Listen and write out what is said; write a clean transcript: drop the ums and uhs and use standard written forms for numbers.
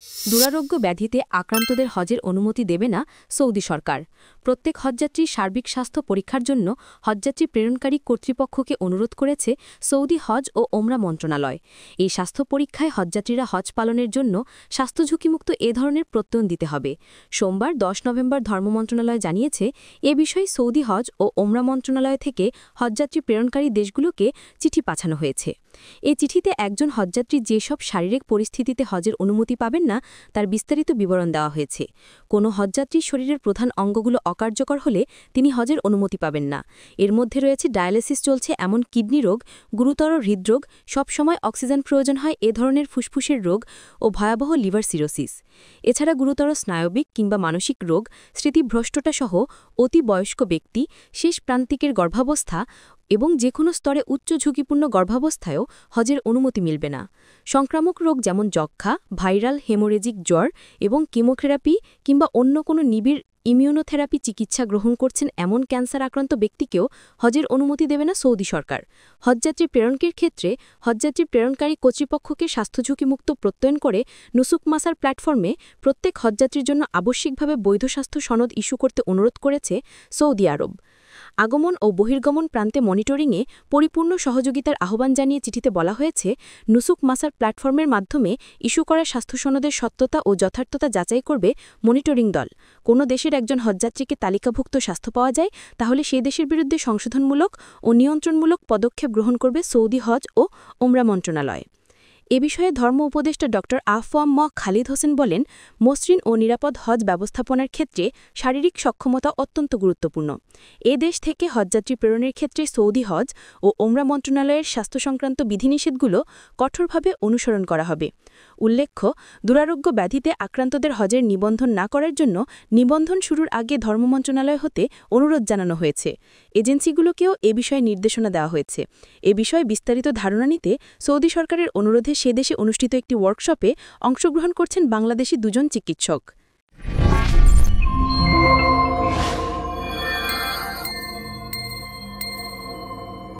দুরারোগ্য ব্যাধিতে আক্রান্তদের হজের অনুমতি দেবে না সৌদি সরকার। প্রত্যেক হজযাত্রীর সার্বিক স্বাস্থ্য পরীক্ষার জন্য হজযাত্রী প্রেরণকারী কর্তৃপক্ষকে অনুরোধ করেছে সৌদি হজ ও ওমরা মন্ত্রণালয়। এই স্বাস্থ্য পরীক্ষায় হজযাত্রীরা হজ পালনের জন্য স্বাস্থ্য ঝুঁকিমুক্ত এ ধরনের প্রত্যয়ন দিতে হবে। সোমবার 10 নভেম্বর ধর্ম মন্ত্রণালয় জানিয়েছে, এ বিষয়ে সৌদি হজ ও ওমরা মন্ত্রণালয় থেকে হজযাত্রী প্রেরণকারী দেশগুলোকে চিঠি পাঠানো হয়েছে। এ চিঠিতে একজন হজযাত্রী যেসব শারীরিক পরিস্থিতিতে হজের অনুমতি পাবেন না তার বিস্তারিত বিবরণ দেওয়া হয়েছে। কোনো হজযাত্রীর শরীরের প্রধান অঙ্গগুলো অকার্যকর হলে তিনি হজের অনুমতি পাবেন না। এর মধ্যে রয়েছে ডায়ালিসিস চলছে এমন কিডনি রোগ, গুরুতর হৃদরোগ, সবসময় অক্সিজেন প্রয়োজন হয় এ ধরনের ফুসফুসের রোগ ও ভয়াবহ লিভার সিরোসিস। এছাড়া গুরুতর স্নায়বিক কিংবা মানসিক রোগ, স্মৃতিভ্রষ্টতা সহ অতি বয়স্ক ব্যক্তি, শেষ প্রান্তিকের গর্ভাবস্থা এবং যে কোনো স্তরে উচ্চ ঝুঁকিপূর্ণ গর্ভাবস্থায়ও হজের অনুমতি মিলবে না। সংক্রামক রোগ যেমন যক্ষ্মা, ভাইরাল হেমোরেজিক জ্বর এবং কিমোথেরাপি কিংবা অন্য কোনো নিবিড় ইমিউনোথেরাপি চিকিৎসা গ্রহণ করছেন এমন ক্যান্সার আক্রান্ত ব্যক্তিকেও হজের অনুমতি দেবে না সৌদি সরকার। হজযাত্রী প্রেরণকের ক্ষেত্রে হজযাত্রী প্রেরণকারী কর্তৃপক্ষকে স্বাস্থ্যঝুঁকিমুক্ত প্রত্যয়ন করে নুসুক মাসার প্ল্যাটফর্মে প্রত্যেক হজযাত্রীর জন্য আবশ্যিকভাবে বৈধ স্বাস্থ্য সনদ ইস্যু করতে অনুরোধ করেছে সৌদি আরব। আগমন ও বহির্গমন প্রান্তে মনিটরিংয়ে পরিপূর্ণ সহযোগিতার আহ্বান জানিয়ে চিঠিতে বলা হয়েছে, নুসুক মাসার প্ল্যাটফর্মের মাধ্যমে ইস্যু করা স্বাস্থ্য সনদের সত্যতা ও যথার্থতা যাচাই করবে মনিটরিং দল। কোনো দেশের একজন হজযাত্রীকে তালিকাভুক্ত স্বাস্থ্য পাওয়া যায়, তাহলে সেই দেশের বিরুদ্ধে সংশোধনমূলক ও নিয়ন্ত্রণমূলক পদক্ষেপ গ্রহণ করবে সৌদি হজ ও ওমরা মন্ত্রণালয়। এ বিষয়ে ধর্ম উপদেষ্টা ড আফওয়াম খালিদ হোসেন বলেন, মসৃণ ও নিরাপদ হজ ব্যবস্থাপনার ক্ষেত্রে শারীরিক সক্ষমতা অত্যন্ত গুরুত্বপূর্ণ। এ দেশ থেকে হজযাত্রী প্রেরণের ক্ষেত্রে সৌদি হজ ও ওমরা মন্ত্রণালয়ের স্বাস্থ্য সংক্রান্ত বিধিনিষেধগুলো কঠোরভাবে অনুসরণ করা হবে। উল্লেখ্য, দুরারোগ্য ব্যাধিতে আক্রান্তদের হজের নিবন্ধন না করার জন্য নিবন্ধন শুরুর আগে ধর্ম মন্ত্রণালয় হতে অনুরোধ জানানো হয়েছে। এজেন্সিগুলোকেও এ বিষয়ে নির্দেশনা দেওয়া হয়েছে। এ বিষয়ে বিস্তারিত ধারণা নিতে সৌদি সরকারের অনুরোধে সে দেশে অনুষ্ঠিত একটি ওয়ার্কশপে অংশগ্রহণ করছেন বাংলাদেশি দুজন চিকিৎসক।